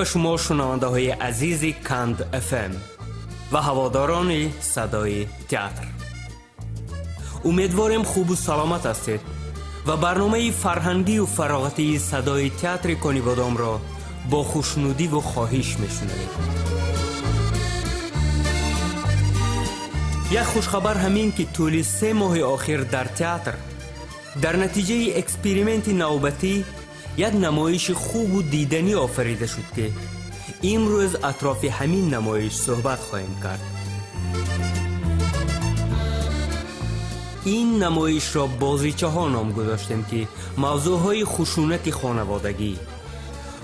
به شما شنونده عزیز کند FM و هواداران صدای تئاتر. امیدواریم خوب و سلامت هستید و برنامه فرهنگی و فراغتی صدای تئاتر کنی بادام را با خوشنودی و خواهش میشنوید. یک خوشخبر همین که طول 3 ماه آخر در تئاتر در نتیجه اکسپریمنت نوبتی یک نمایش خوب و دیدنی آفریده شد که امروز اطراف همین نمایش صحبت خواهیم کرد. این نمایش را بازیچه ها نام گذاشتیم که موضوعهای خشونت خانوادگی،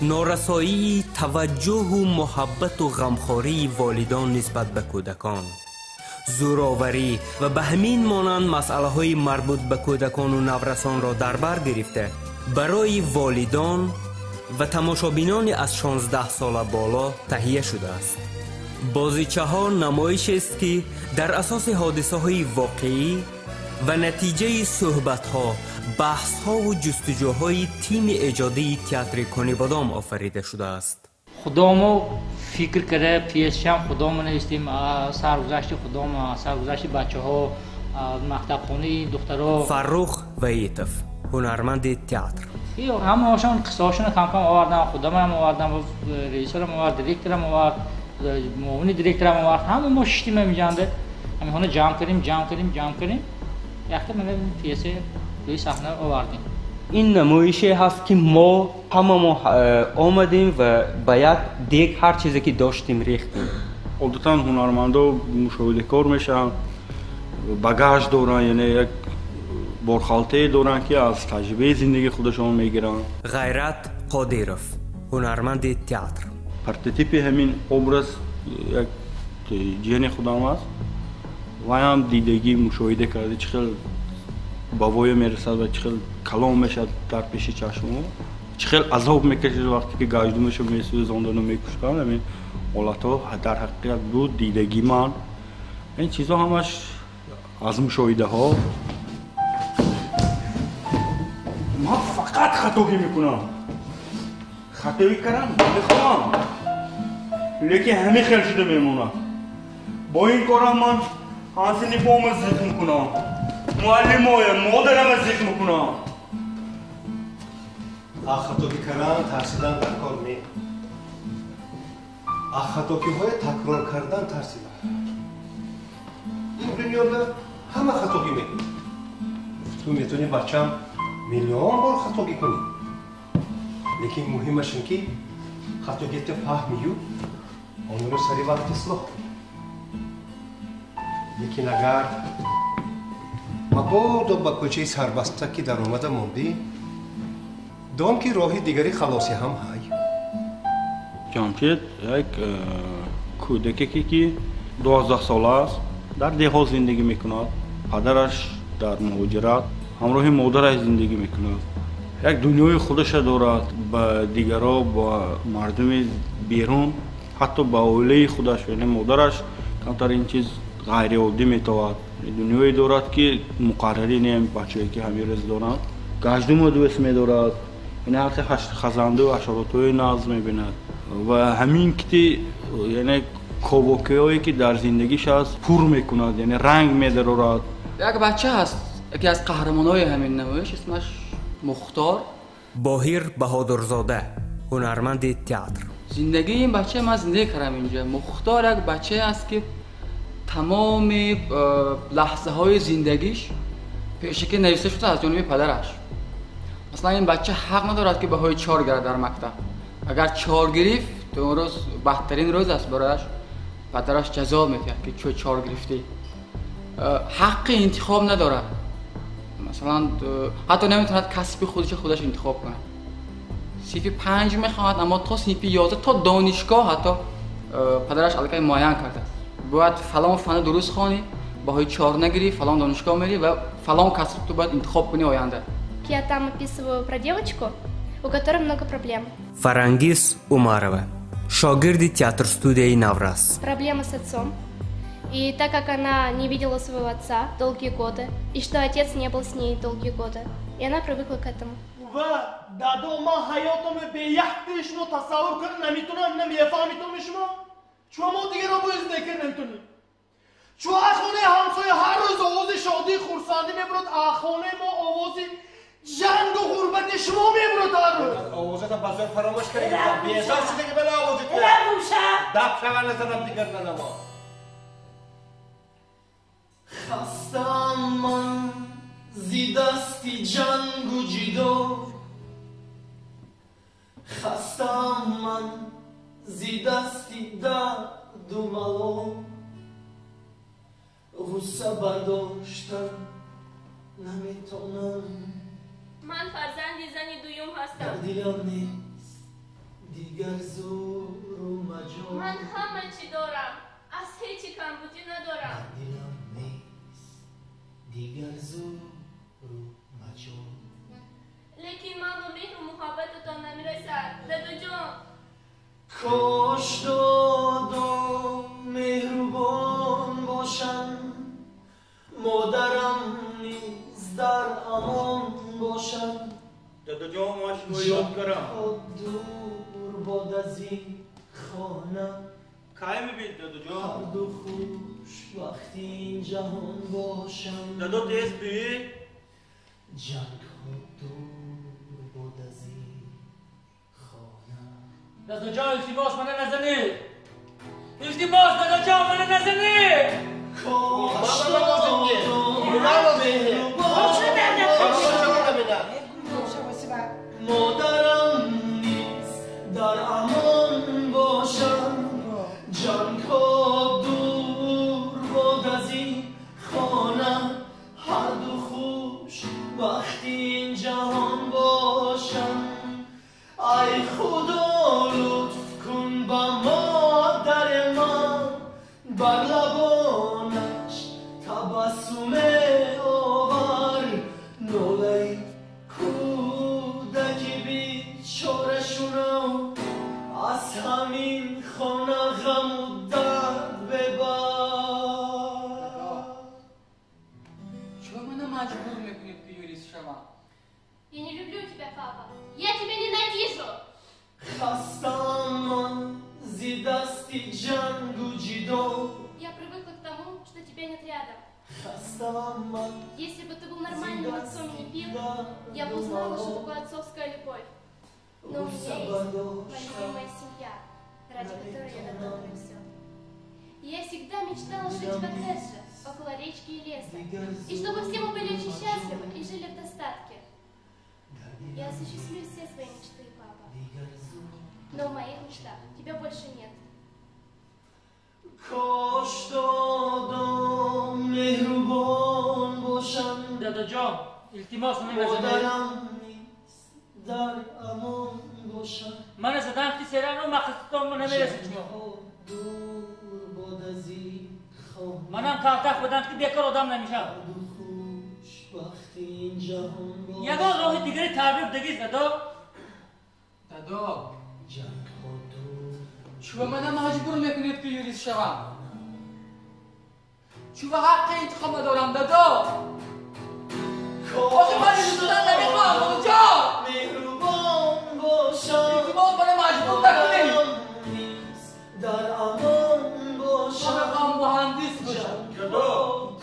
نارسایی، توجه و محبت و غمخواری والدان نسبت به کودکان، زوراوری و به همین مانند مسئله های مربوط به کودکان و نورسان را در بر گرفته برای والدان و تماشابینان از 16 سال بالا تهیه شده است. بازیچه ها نمایش است که در اساس حادثه های واقعی و نتیجه صحبت ها، بحث ها و جستجوهای تیم ایجادی تئاتر کنی بادام آفریده شده است. خودمو فکر کرده پیشم خودمو نوشتیم، سرگذشت خودم، سرگذشت بچه‌ها، مکتب خونه دخترها. فرخ وحیدوف، هنرمند تئاتر. همه هاشون قصه‌هاشون کم کم آوردم، خودم هم آوردم، رئیسرم آورد، دیرکتورم آورد، معاون دیرکتورم آورد، همه ما شتیم می‌جنده. همین هونه جمع کردیم. یخت من پیسه روی صحنه آوردیم. این نمایشی هست که ما آمدیم و باید دیگه هر چیزی که داشتیم ریختیم. عادتاً هنرمندا مشاهده کار میشن، باگاژ دارن، یعنی یک بارخالته دارن که از تجربه زندگی خودشون میگیرن. غیرت قادیروف، هنرمند تئاتر. پروتوتیپ همین ابراز یک جن خودم است و هم دیدگی مشاهده کرده چقدر بابای میرسد و چقدر کلام میشد در پیش چشمو، چقدر عذاب میکشید وقتی که گاجدومشو میسوزاندن و میکشتن. همین حالتها در حقیقت بود دیدگی من. این چیزا همش از مشاهده ها. من فقط خطایی میکنم، خطایی کردم میخوام، لیکن همین خیلی شده میمونم. با این کارم من هنسی نفهم ذکر میکنم، معلم های مادرم ذکر میکنم. خطایی کردن ترسیدن در کار می، خطایی های تکرار کردن ترسیدن. این دنیادا همه خطایی میکنی. تو میتونی بچم میلیون بار خطایی کنی، لیکن مهمش این که خطایی تو فهمیو اون رو سری وقت اصلاح کنی. لیکن اگر مبادا با کوچه سربسته که در اومده موندی، دام که راه دیگری خلاصی هم های. جامشید یک کودکی که 12 ساله است، در دهات زندگی میکند. پدرش در مهاجرت همراه مادرش زندگی میکند. یک دنیای خودش دارد، با دیگرها، با مردم بیرون، حتی با اولی خودش، یعنی مادرش کمتر این چیز غیر عادی میتواند. دنیایی دارد که مقرری نیم بچه‌ای که همین روز دارند. گاجدوم دوست می‌دارد، این حالت خزنده و حشرات‌های ناز می‌بیند و همین که یعنی کوبوکی‌هایی که در زندگیش هست پر می‌کند، یعنی رنگ می‌دارد. یک بچه هست، یکی از قهرمان‌های همین نمایش، اسمش مختار باهیر بهادرزاده، هنرمند تئاتر. زندگی این بچه من زندگی کردم اینجا. مختار یک بچه است که تمام لحظه های زندگیش پیشکی نوشته شده از جانب پدرش. مثلا این بچه حق ندارد که بهای 4 گیرد در مکتب. اگر 4 گرفت تو اون روز بهترین روز است برایش. پدرش جزا میکرد که چون 4 گرفتی. حق انتخاب ندارد. مثلا حتی نمیتوند کسب خودش انتخاب کنه. صنف 5 میخواهد، اما تا صنف 11 تا دانشگاه حتی پدرش علاقه معین کرده. باید فلان فن درست خوانی، باهای 4 نگیری، فلان دانشگاه میری و فلان کسب تو باید انتخاب کنی آینده. Я там описываю про девочку, у которой много проблем. فرانگیس عمرова، شاگرد театр студии Навраз. Проблема с отцом. И так как она не видела своего отца долгие годы, и что отец не был с ней долгие годы, и она привыкла к этому. و دادو ما حیاتم به یک شما تصور کنم نمیتونم نمیفهمیتم شما شما دیگه رو باید ذکر نمیتونید چون آخونه همسایه هر روز آواز شادی خورسندی میبرد آخونه ما آواز جنگ و غربت شما میبرد هر روز آوازت بزرگ فراموش کنید بیشتر شده که بله آوازت کنید دب شوه نزنم دیگر ننما خستم من زی دستی جنگ و جیدو خستم من زی دستی درد و ملام غصه برداشتن نمیتونم من فرزند زنی دویم هستم دلم نیست دیگر زور و مجال من همه چی دارم از هیچی کمبودی ندارم دلم نیست دیگر زور و مجال لیکن من به مهر و محبتتان نمیرسد دادو جان کاش دادم مهربان باشم مادرم نیز در امان باشم دادا جان ماش یاد کرم دور باد از این خانه کای میبینید دادا جان هر دو خوش وقتی این جهان باشم دادا تیز بی جنگ ها دور باد از این خانه دادو جان التماس منو نزنید التماس دادو جان منو نزنید کاش دادم مادرم نیست در امان باشم جنگ ها دور باد از این خانه هر دو خوش وقتی این جهان باشم ای خدا لطف کن با مادر من بر لبانش تبسم آور نوله کودک بیچاره‌شونو از همین خانه غم و درد ببر چرا منو مجبور میکنید که یوریس شما؟ Я не люблю тебя, папа. Я тебя ненавижу. خستم من زی دستی جنگ و جیدو Я привыкла к тому, что тебя нет рядом. خستم من Если бы ты был нормальным отцом и не пил, я бы узнала, что такое отцовская любовь. Но у меня есть моя любимая семья, ради которой я готова на все. И я всегда мечтала жить в коттедже, около речки и леса. И чтобы все мы были очень счастливы и жили в достатке. Я осуществлю все свои мечты, папа. Но в моих мечтах тебя больше нет. کاش دادم مهربان باشم دادو جان التماس منو نزنید مادرم نیست در امان باشم من زدم که سرانو مقصدتون نمیرسید شما دور باد از این خانه منم کارتخ بودم که بیکار آدم نمیشم خوش وقتی این جهان یگان راه دیگری تعبیر دگیز دادو دادا جنگ ها دور چرا منو مجبور میکنید که یوریس شوم؟ چرا حق انتخاب ندارم دادا؟ آخه من اینجا نمیخوام اونجا مهربان باشم التماس منو مجبور نکنید نیست در امان من باشم میخوام مهندس باشم دادا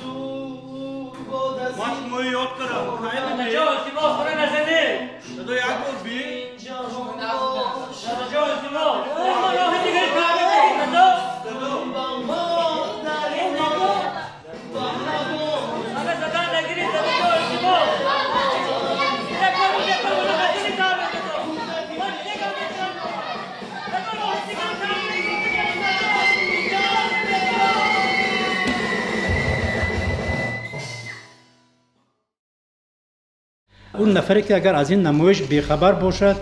دور باد از ماش این یاد کرم کای دادو میبینید جان التماس منو نزنید دادا یک بار بی جهان دادو باشم جان التماس راه دیگری تعبیر دگیز دادو با مادر من من زدم نگیرید دادو جان التماس بیکار منو نزنید تعبیر دادو من دیگه نمیشم دادو راه دیگری تعبیر اون نفری که اگر از این نمایش بیخبر باشد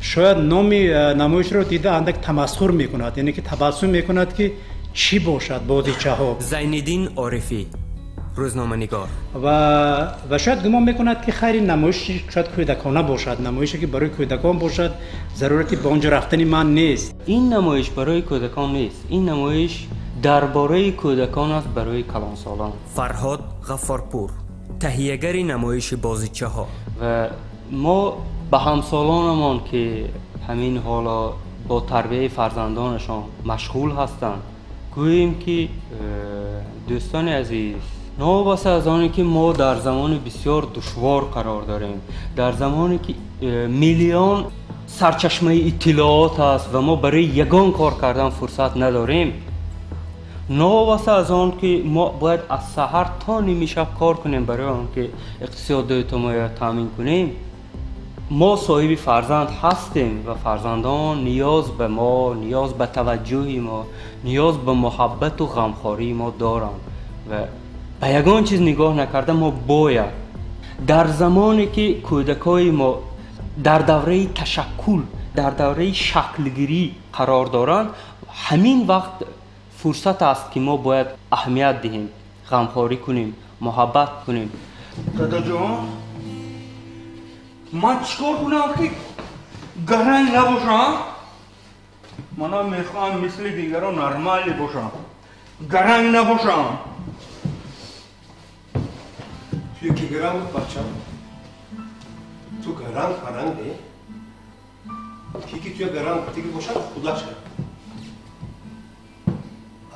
شاید نام نمایش رو دیده اندک تمسخر میکند یعنی که تبسم میکند که چی باشد بازیچه ها زینالدین عارفی روزنامه‌نگار و شاید گمان میکند که خیر نمایش شاید کودکانه باشد نمایشی که برای کودکان باشد ضرورتی به آنجا رفتن من نیست این نمایش برای کودکان نیست این نمایش درباره کودکان است برای کلانسالان فرهاد غفارپور تهیه‌گر نمایش بازیچه ها و ما به همسالانمان که همین حالا با تربیت فرزندانشان مشغول هستند گوییم که دوستان عزیز، نوابسته از آنی که ما در زمان بسیار دشوار قرار داریم، در زمانی که میلیون سرچشمه اطلاعات است و ما برای یگان کار کردن فرصت نداریم، نوابسته از آن که ما باید از سحر تا نیمه شب کار کنیم برای آن که اقتصاد اجتماعی تامین کنیم، ما صاحب فرزند هستیم و فرزندان نیاز به ما، نیاز به توجه ما، نیاز به محبت و غمخواری ما دارند و به یگان چیز نگاه نکرده ما باید در زمانی که کودکای ما در دوره تشکل، در دوره شکلگیری قرار دارند، همین وقت فرصت است که ما باید اهمیت دهیم، غمخواری کنیم، محبت کنیم. دادا جان، من چیکار کنم که گرنگ نباشم؟ من میخوام مثل دیگران نرمالی باشم، گرنگ نباشم. توی که گرنگ بچم، تو گرنگ فرنگه که توی گرنگ دیگه باشد خدا شد.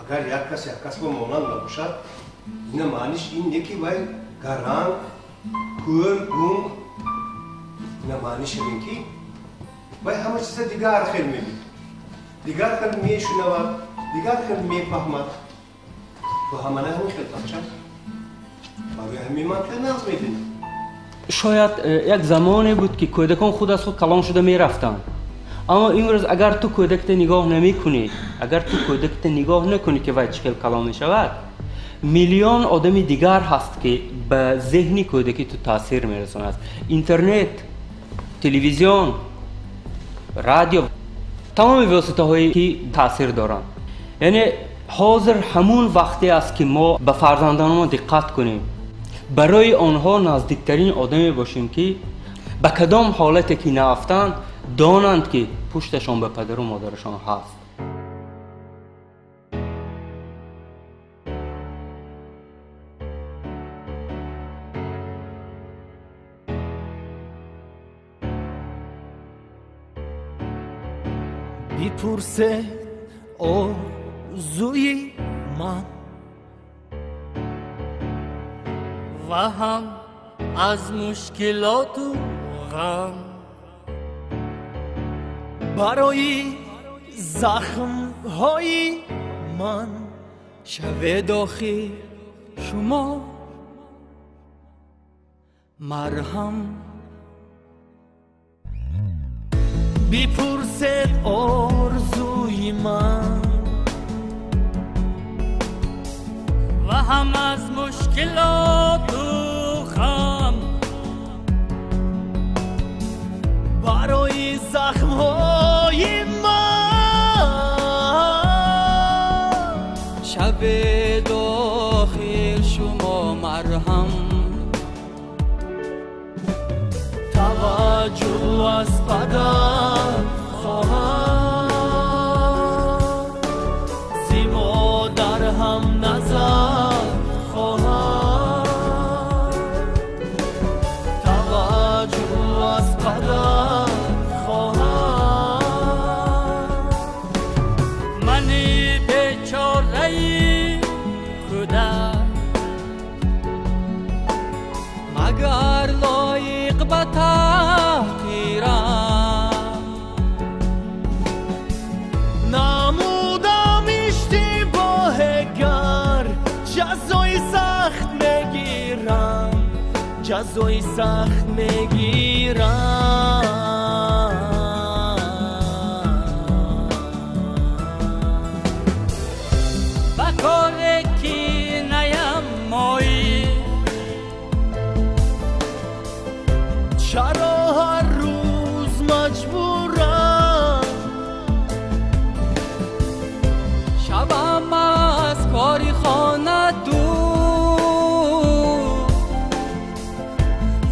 اگر یک کس با مانند نباشد، این معنیش اینه که باید گرنگ، کور، گونگ، این معنیش این که باید همه چیز دیگر خیلی میبید، دیگر خیلی میشنود، دیگر خیلی میفهمد. تو همه نه همین خیلی بچم برای همین من خیلی ناز میبینم. شاید یک زمانی بود که کودکان خود از خود کلان شده میرفتن، اما امروز اگر تو کودکت نگاه نمی کنی، اگر تو کودکت نگاه نکنی که وای چقدر کلان می شود، میلیون آدم دیگر هست که به ذهنی کودکی تو تاثیر می رساند. اینترنت، تلویزیون، رادیو، تمام واسطه هایی که تاثیر دارند. یعنی حاضر همون وقتی است که ما به فرزندانمان دقت کنیم، برای آنها نزدیکترین آدمی باشیم که به کدام حالتی که نرفتند دانند که پشتشان به پدر و مادرشان هست. بیپرسه آرزوی من و هم از مشکلات و غم، برای زخم‌های من شب داخل شما مرهم. بیپرسد آرزوی من و هم از مشکلات و غم، برای زخم‌های من شب داخل شما مرهم. توجه از پدر خواهم، زی مادر هم نظر خواهم. توجه از پدر خواهم، من بیچاره کودک مگر لایق به تحقیرم، نمودم اشتباه گر جزای سخت میگیرم، جزای سخت میگیرم. با کاری که نیم مایی، چرا هر روز مجبورم شبم از کاری خانه دور،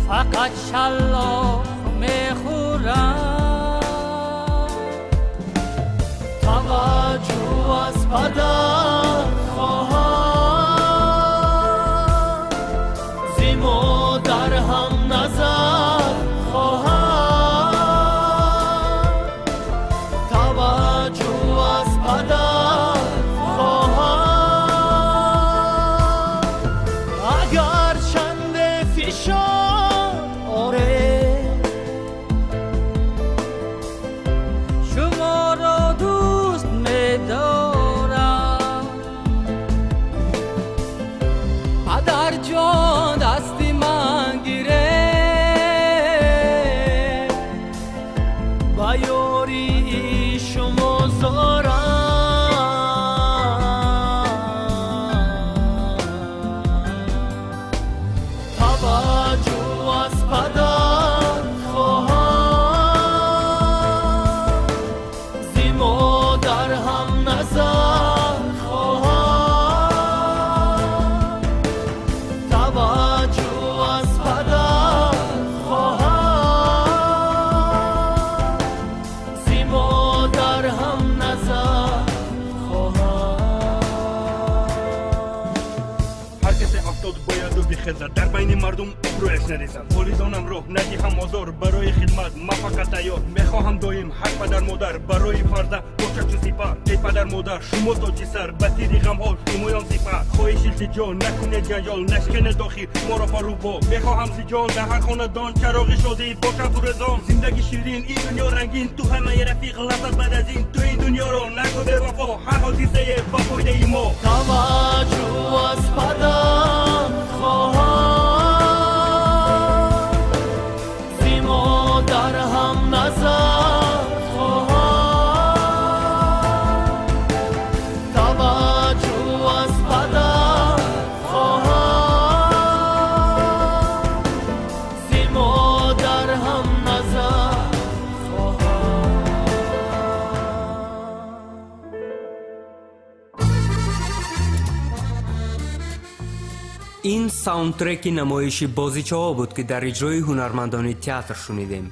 فقط شلاق میخورم. توجه از پدر خواهم، زی مادر هم نظر خواهم. پدر خواهم زی مادر هم نظر خواهم توجه از پدر خواهم زی مادر هم نظر هر کسی افتاد باید و بخزد در بین مردم ابرویش نریزد والیدانم رو ندیهم آزار برای خدمت من فقط تیار میخواهم دایم هر پدر مادر برای فرزند باشد چو سپر ای پدر مادر شما تاج سر به تیری غمها شمایان سپر خواهش التجا نکنه جنجال نشکنه داخل ما را فرو با میخواهم زیجال در هر خاندان چراغ شادی باشد تو رضام زندگی شیرین این دنیا رنگین تو همه رفیق لذت بعد از این تو این دنیا رو نگو به وفا هر حادثه با فایده ما توجه از پدر خواهم زی مادر هم نظر خواهم توجه از پدر خواهم زی مادر هم نظر خواهم این ساوندترک نمایش بازیچه ها بود که در اجرای هنرمندان تئاتر شنیدیم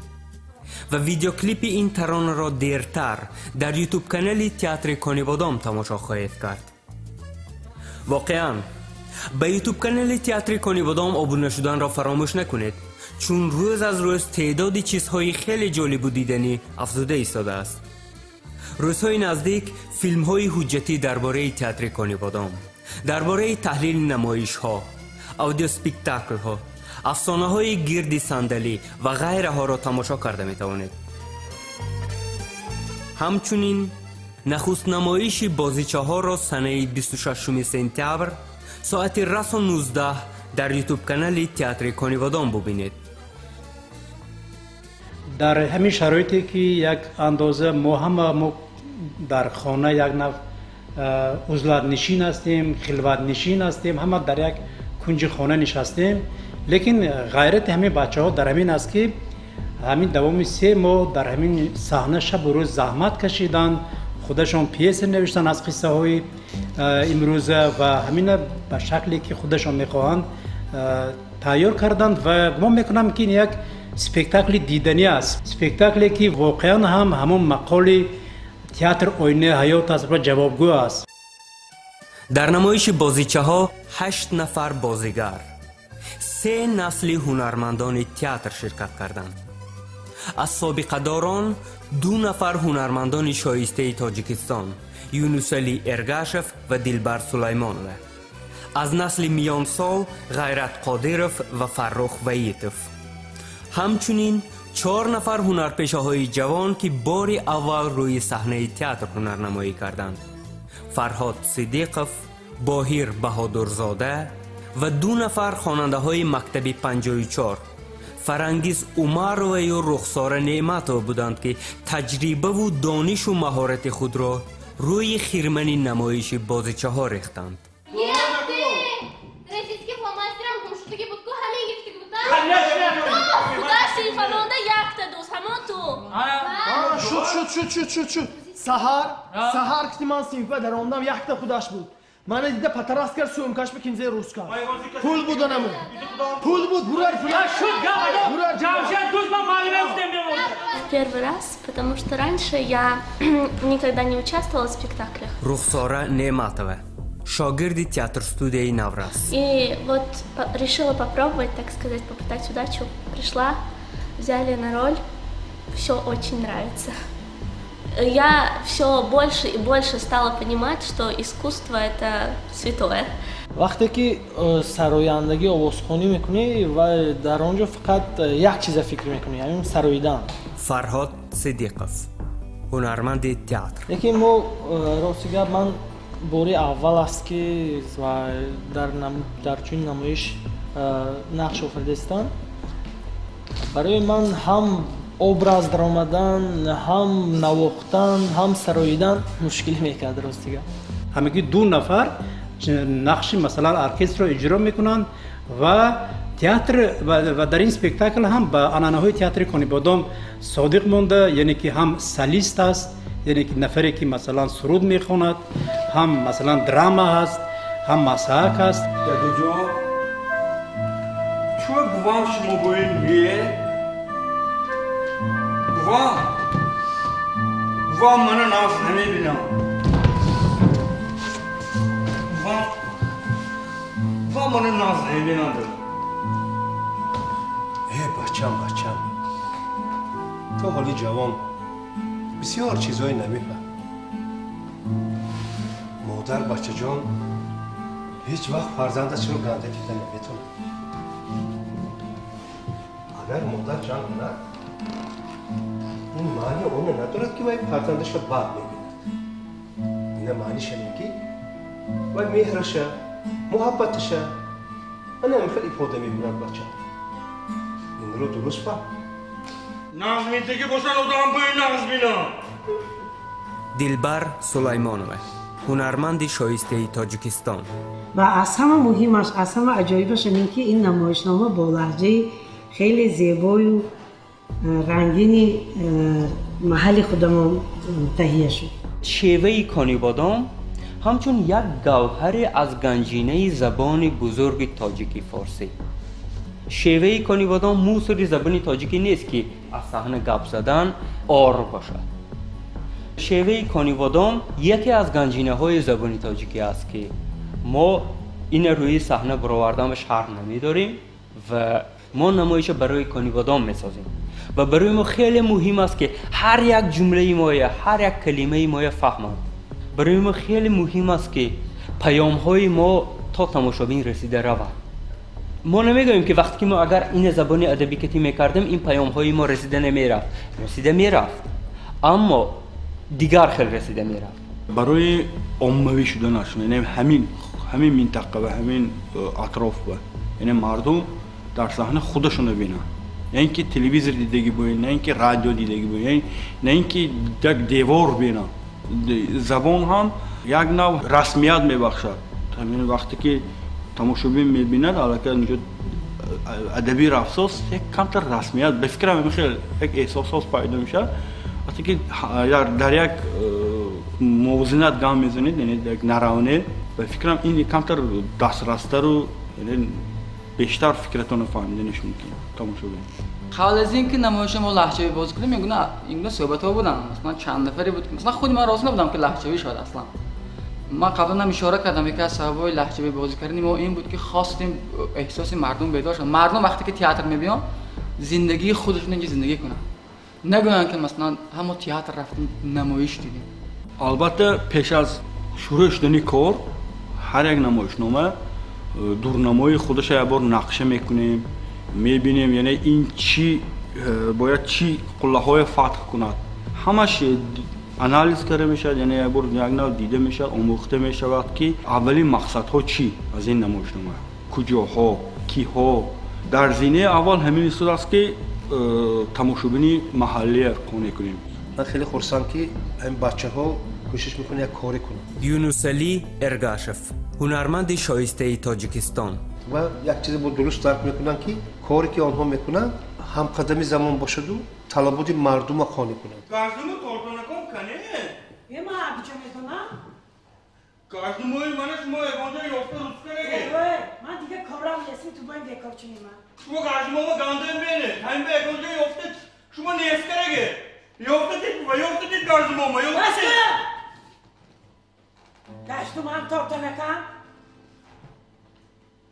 و ویدیو کلیپ این ترانه را دیرتر در یوتیوب کانال تئاتر کانیبادام تماشا خواهید کرد. واقعا به یوتیوب کانال تئاتر کانیبادام ابونه شدن را فراموش نکنید، چون روز از روز تعداد چیزهای خیلی جالب و دیدنی افزوده ایستاده است. روزهای نزدیک فیلم های حجتی درباره تئاتر کانیبادام، درباره تحلیل نمایش ها، اودیو سپیکتاکل ها، افسانه های گرد صندلی و غیره ها را تماشا کرده می توانید. همچنین نخست نمایش بازیچه ها را سنه 26 سپتامبر ساعت رس و 19 در یوتیوب کانال تئاتر کانیبادام ببینید. در همین شرایطی که یک اندازه ما هم در خانه یک نفر عزلت نشین هستیم، خلوت نشین هستیم، همه در یک کنج خانه نشستیم، لیکن غیرت همین بچه ها در همین است که همین دوام 3 ماه در همین صحنه شب و روز زحمت کشیدن، خودشان پیس نوشتن از قصه های امروز و همین به شکلی که خودشان میخواهند تیار کردند و گمان میکنم که این یک سپکتاکل دیدنی است، سپکتاکلی که واقعا هم همون مقال تئاتر آینه حیات است و جوابگو است. در نمایش بازیچه ها 8 نفر بازیگر، 3 نسل هنرمندان تئاتر شرکت کردند. از سابقه داران 2 نفر هنرمندان شایسته تاجیکستان، یونس علی ارگاشف و دلبر سلیمانوف. از نسل میان سال غیرت قادرف و فرخ ویتف. همچنین 4 نفر هنرپیشه های جوان که بار اول روی صحنه تئاتر هنرنمایی کردند: فرهاد صدیقف، باهیر بهادرزاده و 2 نفر خواننده های مکتب 54 فرانگیز عمر و رخسار نعمتو بودند که تجربه و دانش و مهارت خود را روی خرمن نمایش بازیچه ها ریختند. شد سحر که من سیمفه در آمدم یک تا خودش بود. من دیده پتراس کرد سومکش به کنزه روز کرد. پول بود نمون. Пул будет, бурар, Первый раз, потому что раньше я никогда не участвовала в спектаклях. Рухсора Нематова, шагирди театр студии Навраз. И вот решила попробовать, так сказать, попытать удачу. Пришла, взяли на роль, все очень нравится. Я все больше и больше стала понимать, что искусство это святое. وقتی که سرایندگی آوازخوانی میکنی و در آنجا فقط یک چیز فکر میکنی، همین سراییدن. فرهاد صدیقов، هنرمند تئاتر. یکی ما راستیگه من باری اول است که در چون نمایش نقش آفریدستم. برای من هم образ در آمدن، هم نواختن، هم سراییدن مشکلی میکرد راستیگه. همگی دو نفر نقش مثلا ارکستر رو اجرا میکنن و تئاتر و در این سپکتاکل هم با آنانه‌های تئاتر کنیبادام صادق مونده، یعنی که هم سالیست است، یعنی که نفری که مثلا سرود میخواند، هم مثلا دراما هست، هم مساحک است. دادو چو گوام شما باید میه؟ گوام منو ناز نمیبینم. گوام منو ناز نمیبینم. بچم تو حالی جوان بسیار چیزایی نمیفهم. مادر بچه جان هیچ وقت فرزندش رو گنده دیده نمیتونه. اگر مادر جان نه این معنی اونه ندارد که وای فرزندش رو بد میبیند. این معنیش اینه که وای مهرشه، محبتشه. من نمیخواد ایفاده میبیند بچه. این رو درست فهم. نازمی دیگه باشن ادام باید ناز بینم. دلبر سلیمانوه، هنرمند شایسته تاجیکستان. و از همه مهمش، از همه عجایبش اینه که این نمایشنامه با لهجه خیلی زیبای و رنگینی محل خودمون تهیه شد. شیوه کنیبادام همچون یک گوهر از گنجینه زبان بزرگ تاجیکی فارسی. شیوه کنیبادام موسیقی زبان تاجیکی نیست که از صحنه گپ زدن آر باشد. شیوه کنیبادام یکی از گنجینه های زبان تاجیکی است که ما این روی صحنه برآوردنش حق نمیداریم و ما نمایش برای کنیبادام میسازیم و برای ما خیلی مهم است که هر یک جمله ما یا هر یک کلمه ما فهمند. برای ما خیلی مهم است که پیام های ما تا تماشابین رسیده رود. ما نمیگوییم که وقتی که ما اگر این زبان ادبی کتی میکردیم این پیام های ما رسیده میرفت اما دیگر خیلی رسیده میرفت. برای عمومی شدنش، یعنی همین منطقه و همین اطراف و یعنی مردم در صحنه خودشونو ببینن، نه اینکه تلویزیون دیدگی باید، نه اینکه رادیو دیدگی باید، نه اینکه یک دیوار ببینن. زبان هم یک نوع رسمیت میبخشد. همین وقتی که تماشابین میبیند علاقه اینجا ادبی رفساس یک کمتر رسمیت به فکرم خیلی یک احساسات پیدا میشه. وقتی که در یک موازنت گام میزنید، یعنی یک نراونه، به فکرم این کمتر دسترس‌تر و یعنی بیشتر فکرتون فهمیدنش ممکن تماشابین. قبل از اینکه نمایش ما لهجه‌ای بازی کنیم اینگونه صحبت‌ها بودن. مثلا چند نفری بود که مثلا خود من راضی نبودم که لهجه‌ای شد اصلا. من قبلا هم اشاره کردم یکی از سبب‌های لهجه‌ای بازی کردن ما این بود که خواستیم احساس مردم بیدار شد. مردم وقتی که تئاتر می‌بینن زندگی خودشون اینجا زندگی کنن. نگویند که مثلا همون تئاتر رفتیم نمایش دیدیم. البته پیش از شروع شدن کار هر یک نمایشنامه دورنمای خودش یه بار نقشه میکنیم، میبینیم یعنی این چی باید چی قله‌های فتح کند، همش انالیز کرده میشه، یعنی یه بار یک نوع دیده میشه، آموخته میشه وقت که اولین مقصدها چی از این نمایشنامه، کجاها، کیها. در زینه اول همین است که تماشابینی محلی قانع کنیم. من خیلی خرسندم که این بچه‌ها کوشش میکنه یک کاری کنه. یونس علی ارگاشف، هنرمند شایسته تاجیکستان. و یک چیز بود درست درک میکنن که کاری که آنها میکنن هم قدمی زمان باشد و طلبات مردم را قانع کنند. گازمو تورتو نکن کنه. یه ما چه میکنم؟ گازموی من شما اگانجا یافته روز کنه. من دیگه کارم نیستم تو باید بیکار چونی من. شما گازمو گنده بینه. همین به اگانجا یافته شما نیست کرده. یافته دید گازمو ما یافته. گشتم هم تورتو نکن؟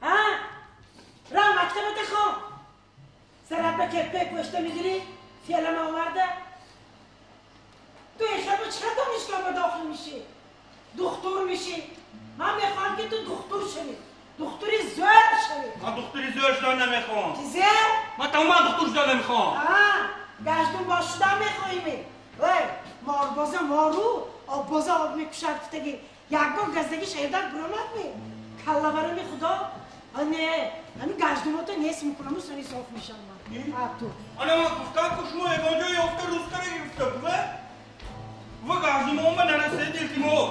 ها؟ را مکتبت خواه؟ سرت به کپه پشته میگیری؟ فیلم آورده؟ تو ایخبه چقدر دانشگاه به داخل میشی؟ دکتر میشی؟ من میخوام که تو دکتر شوی، دکتری زور شوی. من دکتری زور شدن نمیخوام. چی زور؟ من تمام دکتر شدن نمیخوام. گشتون با شدن میخواییم. وای ماربازه مارو آبازه آب میکشد فتگی یک بار گزدگی شهردر برامد می کلا برای خدا نه همین گشتوناتو نیست میکنم و سنی صاف میشم من تو انا ما گفتم که شما اگانجا یافته روز کنه گرفته بوده و گشتونمون به نرسه دیلتیمو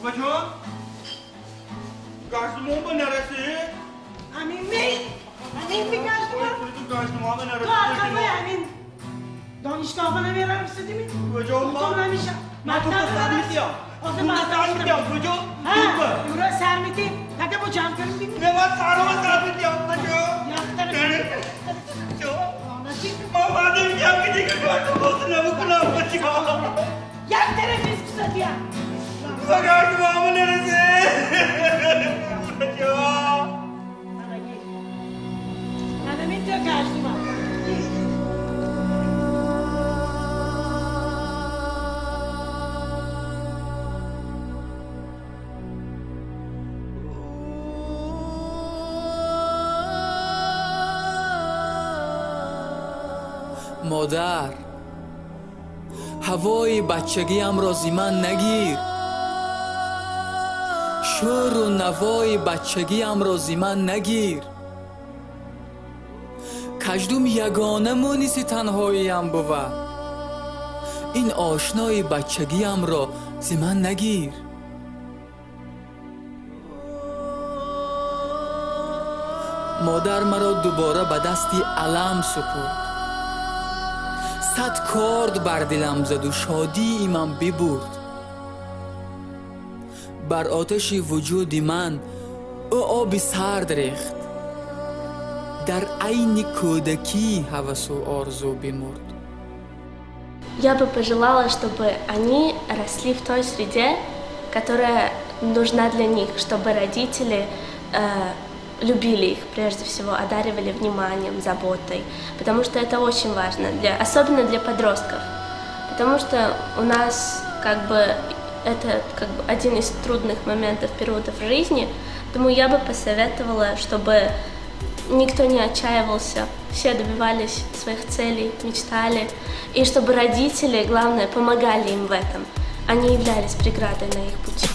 و جان گشتونمون به نرسه همین می این میگشتم تو کافه همین دانشگاه نمیرم سیدی کجا تو نمیشم من تو سر میدیم کجا برو سر میدیم تکه با جمع کنیم بیم نه من سر میدیم ما بعد میگم که دیگه کارتو باز نمیکنم بچی کام یک طرف ایست کساتیم بگرد با همون نرسه من نمید تو گشتیم مادر هوای بچگیم را زی من نگیر شور و نوای بچگیم را زی من نگیر کجدوم یگانه مونیسی تنهاییم بود این آشنای بچگیم را زی من نگیر مادر مرا دوباره به دستی علم سپرد صد کارد بر دلم زد و شادی ایمم ببرد بر آتش وجود من او آبی سرد ریخت در عین کودکی هوس و آرزو بمرد Я бы пожелала, чтобы они росли в той среде, которая нужна для них, чтобы родители любили их прежде всего, одаривали вниманием, заботой, потому что это очень важно, особенно для подростков, потому что у нас это один из трудных моментов, периодов в жизни, поэтому я бы посоветовала, чтобы никто не отчаивался, все добивались своих целей, мечтали, и чтобы родители, главное, помогали им в этом, а не являлись преградой на их пути.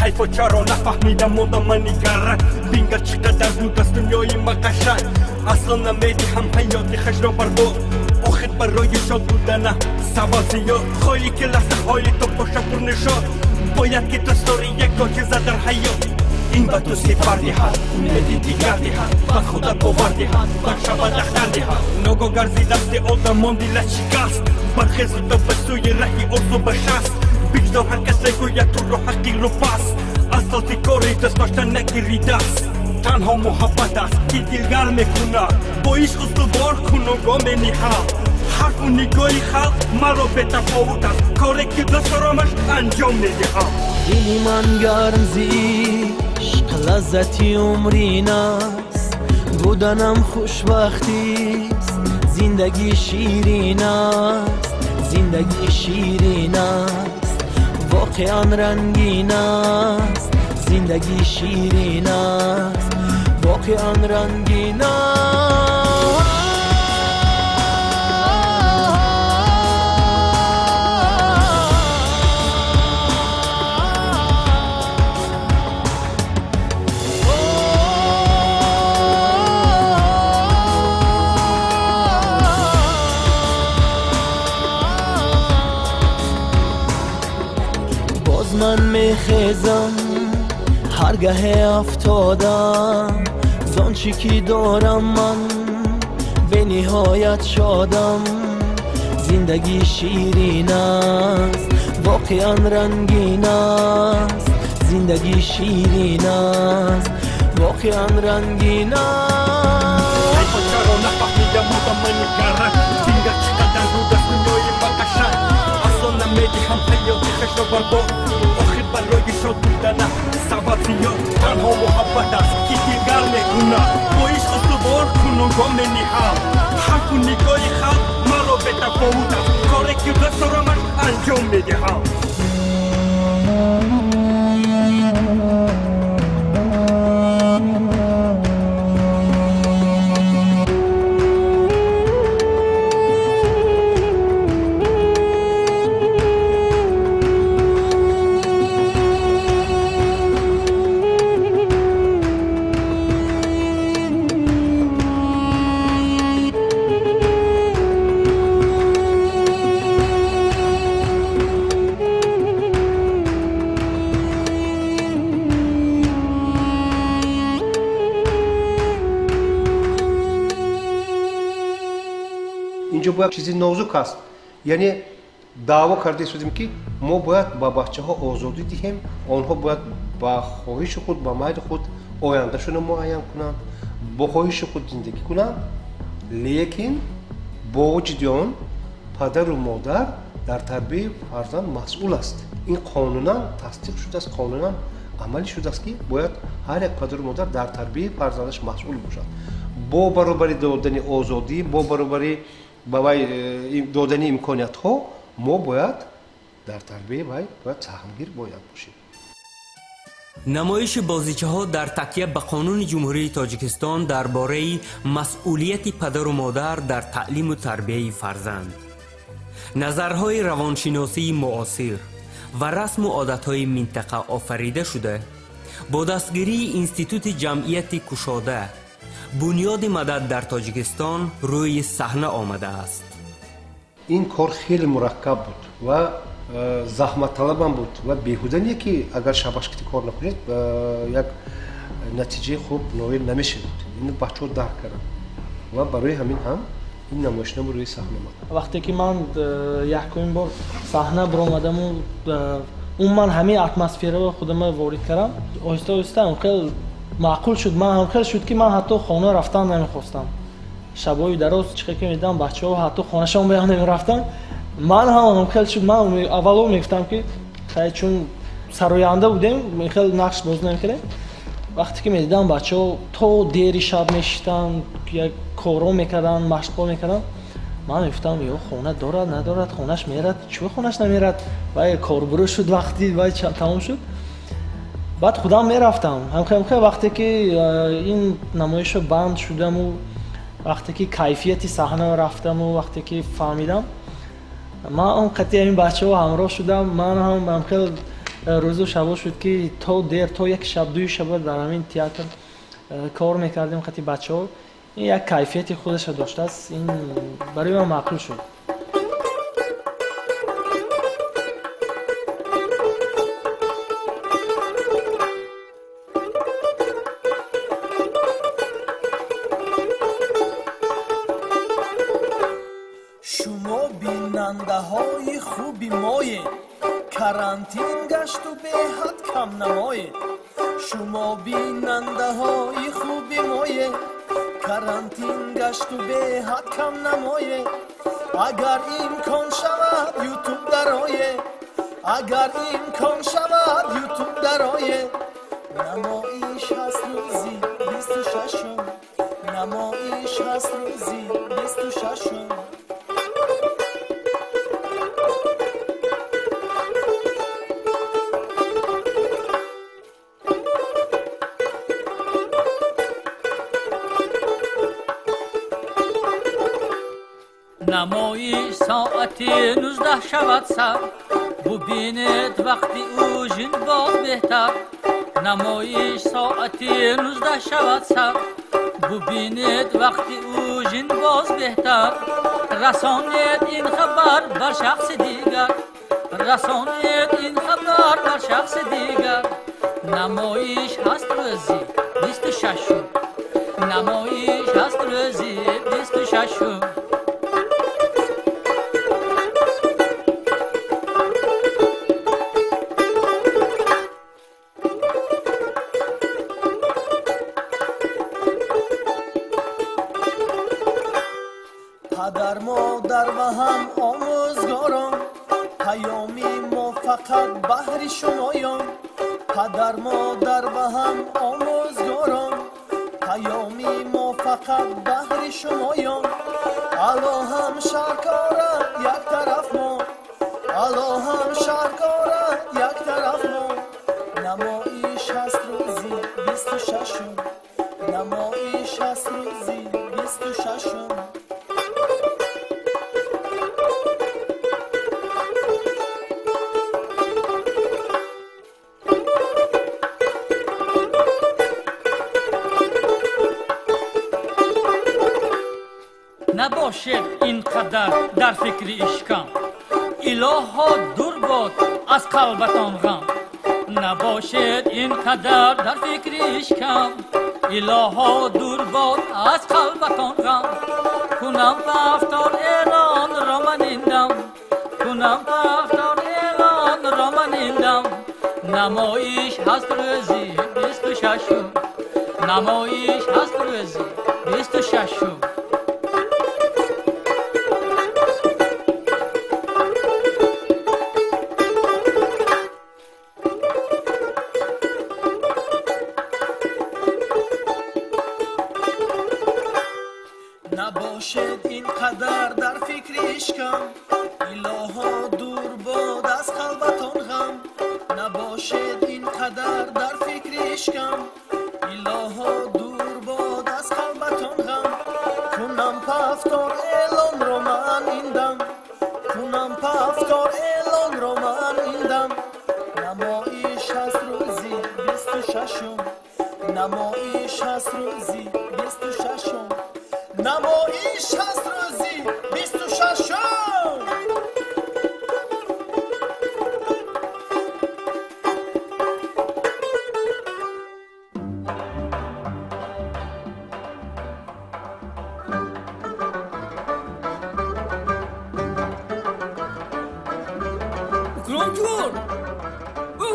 حیف و چرا نفهمیدم موندم من نگرد بینگر چقدر بود از دنیای ما قشنگ اصلا نمیدی هم حیاتی خش را برباد آخر برای شاد بودن سوازی ها خواهی که لحظه های تو باشه پر نشاد باید که دستاری یک کاکزه در حیات این به تو سپردی هست امیدی دیگر دی هست و خودت باوردی هست و شبه دختر دی هست نگاه گرزی دست آدم ماندی لشکست برخیز تو به سوی رهی ارزو بشست بیشتر هر کسی گوید تو رو حقی رو پس اساسی کاری دست داشتن نگیری دست تنها محبت است که دلگر میکنه با عشق استوار کن و گام نهاد حرف و نگاهی خلق مرا به تفاوت است کاری که دست دارمش انجام میدهم دلی من گرم زی عشق لذتی عمرین است بودنم خوشبختی است زندگی شیرین است زندگی شیرین است واقعا رنگین است زندگی شیرین است واقعا رنگین است من میخیزم هرگاه افتادم زان چی که دارم من به نهایت شادم زندگی شیرین است واقعا رنگین است زندگی شیرین است واقعا رنگین است حیف و چرا نفهمیدم بودم من نگرد بینگر چقدر بود از دنیای ما قشنگ اصلا نمیدی هم حیاتی خش را برباد آخر برای شاد بودن سوازی ها تنها محبت است که دلگر میکنه با عشق استوار کن و گام نهاد حرف و نگاهی خلق مرا به تفاوت است کاری که دست دارمش انجام میدهم اینجا باید چیزی نازک است. یعنی دعوا کرده شدیم که ما باید با بچه‌ها آزادی دهیم، آنها باید با خواهش خود با میل خود آیندهشون رو معین کنند، با خواهش خود زندگی کنند، لیکن با وجود آن پدر و مادر در تربیت فرزند مسئول است. این قانونا تصدیق شده است، قانونا عملی شده است که باید هر یک پدر و مادر در تربیت فرزندش مسئول باشد. با برابری دادن آزادی، با برابری دادن امکانیت ها، ما باید در تربیت باید سهمگیر باید باشیم. نمایش بازیچه ها در تکیه به قانون جمهوری تاجیکستان درباره مسئولیت پدر و مادر در تعلیم و تربیت فرزند، نظرهای روانشناسی معاصر و رسم و عادتهای منطقه آفریده شده با دستگیری انستیتوت جمعیت کشاده بنیاد مدد در تاجیکستان روی صحنه آمده است. این کار خیلی مرکب بود و زحمت طلب هم بود و بیهوده نیست که اگر شباشکتی کار نکنید یک نتیجه خوب نایل نمیشه. این بچه‌ها درک کردن و برای همین هم این نمایشنامه روی صحنه آمد. وقتی که من یکمین بار صحنه برآمدم و اون من همه اتمسفر رو خودم وارد کردم، آهسته آهسته خیلی معقول شد. من هم خیلی شد که من حتی خانه رفتن نمیخواستم. شبای دراز چیکار که میدم بچه‌ها حتی خانه‌شون بیان نمیرفتن. من هم خیلی شد. من اولو میگفتم که خیلی چون سراینده بودیم خیلی نقش باز نمیکردیم. وقتی که میدیدم بچه‌ها تا دیر شب میشتن یک کارو میکردن، مشغول میکردن، من میگفتم یا خونه دارد ندارد، خونش میرد چه خونش نمیرد و کاربرو شد. وقتی و تمام شد بعد خودم میرفتم. هم وقتی که این نمایش بند شدم و وقتی که کیفیت صحنه رفتم و وقتی که فهمیدم من اون قطعی این بچه‌ها همراه شدم. من هم خیلی روز و شب شد که تا دیر تا یک شب دوی شب در همین تئاتر کار میکردیم. قطعی بچه‌ها این یک کیفیت خودش داشته است. این برای من معقول شد. شما بیننده های خوبی مایه، کرانتین گشت و به حد کم نمایه. شما بیننده های خوبی مایه، کرانتین گشت و به حد کم نمایه. اگر امکان شود یوتیوب درایه، اگر امکان شود یوتیوب درایه. نمایش هست روزی 26، نمایش هست روزی 26. نمایش ساعت 19 شود سر، ببینید وقتی او جن باز بهتر. نمایش ساعت 19 شود سر، ببینید وقتی او جن باز بهتر. رسانید این خبر بر شخص دیگر، رسانید این خبر بر شخص دیگر. نمایش هست روزی 26، نمایش هست روزی 26. پدر مادر و هم آموزگاران، پیامی ما فقط بهر شمایان. پدر مادر و هم آموزگاران، پیامی ما فقط بهر شمایان. الا هم شرکاره یک طرف ما، الا هم شرکاره یک طرف ما. نمایش هست روزی 26، نمایش هست روزی 26. نباشد اینقدر در فکر اشکم، الها دور باد از قلبتان غم. نباشد اینقدر در فکر اشکم، الها دور باد از قلبتان غم. کنم رفتار ششم نمایش هست روزی 26 نباشد اینقدر در فکر عشقم الها دور باد از خلوتان غم نباشد اینقدر در فکر عشقم الها دور باد از خلوتان غم کنم پفتار اعلان رو من ایندم کنم پفتار اعلان رو من ایندم نمایش هست روزی 26 نمایش هست روزی 26 نمایش هست روزی 26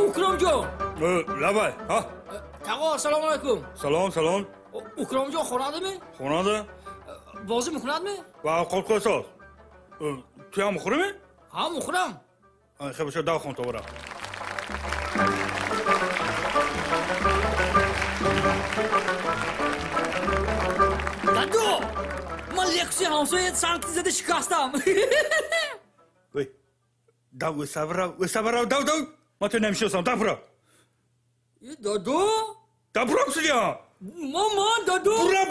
اکرم جون لبای ها تقا سلام علیکم سلام اکرم جون خوردمی؟ خوناده بازی میکنادمی؟ و قلقل ساز توی هم مخورمی؟ ها مخورم خیلی بشه دو خون تو برا دادو من لکسی همسایه سانتی زده شکستم وی دو سبرا دو ما تو نمیشستم دو برا دادو دو برا بسید یا ماما دادو برا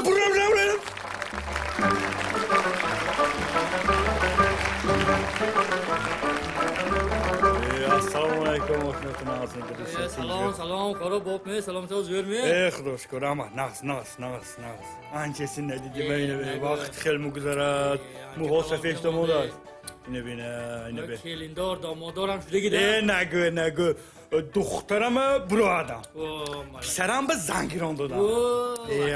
السلام علیکم وقتتون نازنین سلام کارو باپ می سلام تو زور می خدا شکر اما نقص آنچه ندیدی بینه وقت خیلی میگذرد موها سفید تو داشت اینه بینه کلیندار دامادارم شده گیده نگو دخترم برادم پسرم به زنگیران دادم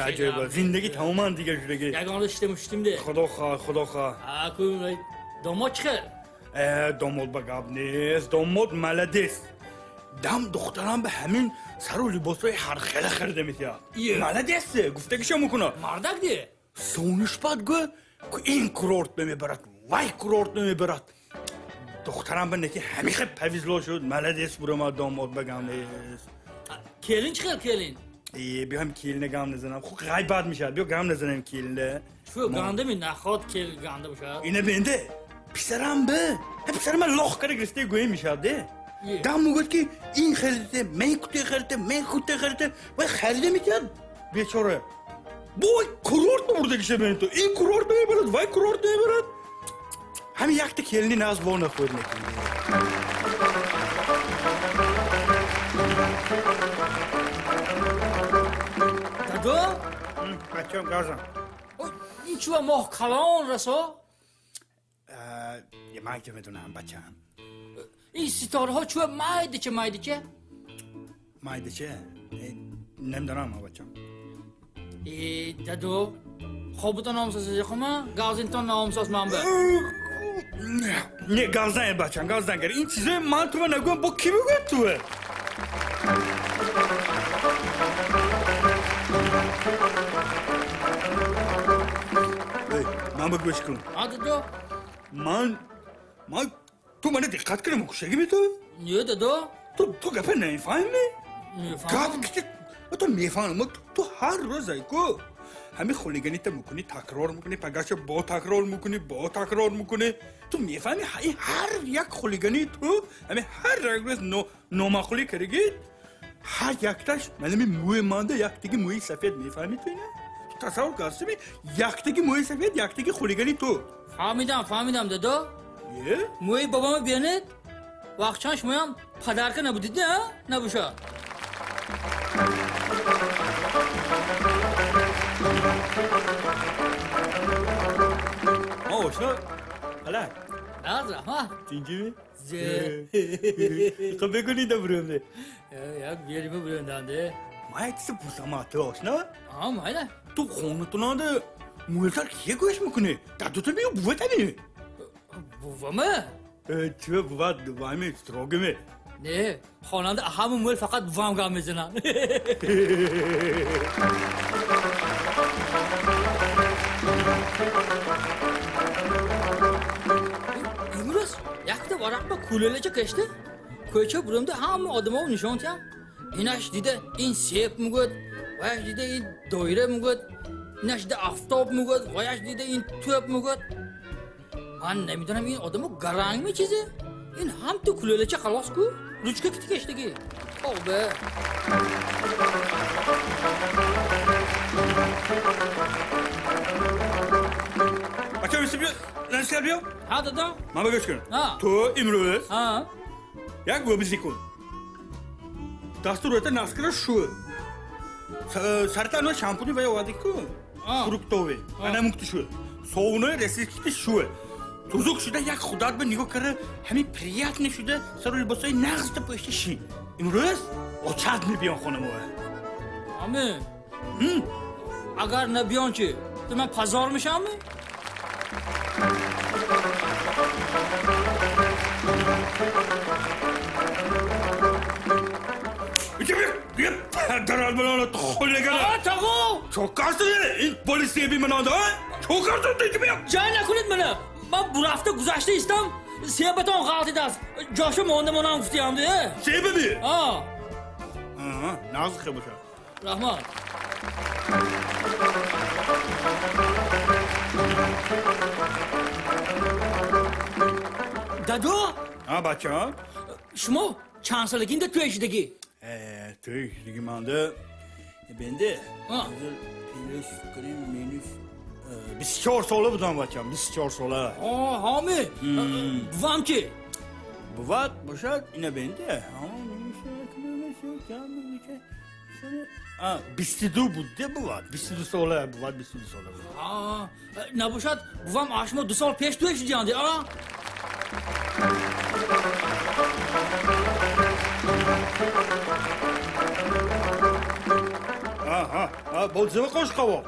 عجیبه زندگی تماما دیگه شده گید یگان داشته مشتیم ده خدا خواه داماد چخه؟ داماد بگاب نیست داماد ملدیست دخترم به همین سر و لباس های هر خیلی خرده میتید ملدیسته گفته کشم میکنه مردک ده سونش باد گو که این کرورت نمیبرد وای کرورت نمیبرد دخترم به نکی همین خیلی پویزلو شد ملدیست برو ما داماد بگم نیست کلین چخه کلین؟ بیا هم کیلینه گم نزنم خب غیب بد میشد بیا گم نزنم کیلینه شو گنده می نخواد کل گنده باشد اینه بینده پسرم پسرم لاخ کرده گرفته گویی میشد دم میگفت که این خریده من کته خریده و خریده میکرد بیچاره بای کرورت نبرده کشه بین تو این کرورت نمیبرد وای کرورت نمیبرد همین یک تا کلینی ناز با نخورد نکنی دادو؟ بچه هم گازم این چوه ماه کلان رسا؟ یه مایده میدونم بچه هم این ستاره ها چوه مایده چه؟ مایده چه؟ نمیدونم ها بچه هم دادو خوبتا نامساز یخومه گازینتان نامساز من به نه گازن بچه هم گازن گر این چیزه من تو نگویم با کی بگوید توه من بگوش کن دادو من تو منه دقت کنم کشگی بی تو؟ نیه دادو تو گفه نمیفهمی؟ نمیفهم تو میفهمی تو هر روز ایکو همین خولیگنی تا میکنی تکرار میکنی پگرش با تکرار میکنی تو میفهمی هر یک خولیگنی تو همین هر روز نامخولی کرگید هر یکتش ملمی موی مانده یک دیگه موی سفید میفهمی تو اینه؟ تصور کردی یک دیگه موی سفید یک دیگه خولیگنی تو فهمیدم دادو موی بابامو بیانید وقت چانش مویم پدرکه نبودید نه؟ نبوشا آشنا حالا از رحمه تینجی خب بگونی دا برونده یک بیاریمه برندنده ما یک چیز پوساماته آشنا مایده تو خونتونانده مویلتر کیه گوش میکنی؟ در دوتر بیو بوه تنی بوامه؟ چه بوه دوامه ستروگمه نه خواننده همون موقع فقط بوام گام میزنن. امروز یک تا ورق با کولولچه کشته کوچه برمده همه آدما رو نشون تیم. اینش دیده این سیب میگود وایش دیده این دایره میگود اینش دیده آفتاب میگود وایش دیده این توپ میگود. من نمیدونم این آدمو گرنگ می چیزه این هم تو کولولچه خلاص کو روچکه کتی کشتگی آبه بچه بیستی بیا نشکر بیا ها دادا من بگوش کنم تو امروز یک گوبیزی کن دستورت نسکر شو سرطان شامپونی و یادی کن فروکتوی انا مکتی شو سونه رسیدگی شو توزوک شده یک خودت به نگاه کرده همین پریت نشده سر لباسای نقص تا پشت شی امروز آچاد میبیان خانم اوه همه اگر نبیان چه تو من پزار میشم بیا پردرال بلانه خول نگره تاقو چوکار سده این پولیسی بی منانده چوکار سده بیا جای نکنید منه من برافته گذشته ایستم سیبتان غلطی دست جاشو مانده مانم گفتی هم ده سیبه بی؟ ناز خیلی باشه رحمان دادو بچه ها شما چند سالگین ده توی شدگی؟ توی شدگی مانده بنده پیرش کریم مینوش 24 ساله بودم بچم 24 ساله همه بوام که؟ بوات باشد اینه بنده 22 بوده بوات 22 ساله بوات 22 ساله بود نباشد بوام آشما 2 سال پیش توی شدی آنده بولزوه خوش خواه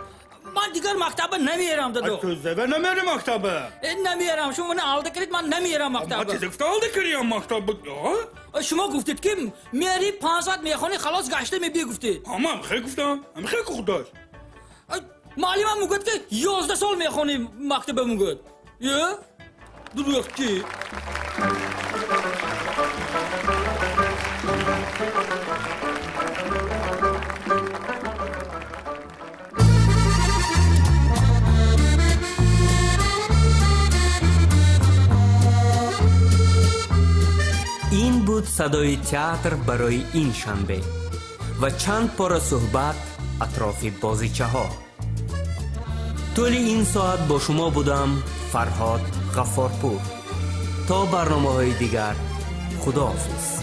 من دیگر مکتبه نمیرم دادو تو زبه نمیری مکتبه نمیرم شما من آلده کرید من نمیرم مکتبه ما چیزی گفته آلده کریم مکتبه شما گفتید که میری 500 میخوانی خلاص گشته میبی گفتید من خیلی گفتم من خیلی خود داشت معلمم میگوید که 11 سال میخوانی مکتبه میگوید یه؟ دروغ کی؟ این بود صدای تئاتر برای این شنبه و چند پاره صحبت اطراف بازیچه ها. طول این ساعت با شما بودم فرهاد غفارپور. تا برنامه های دیگر خداحافظ.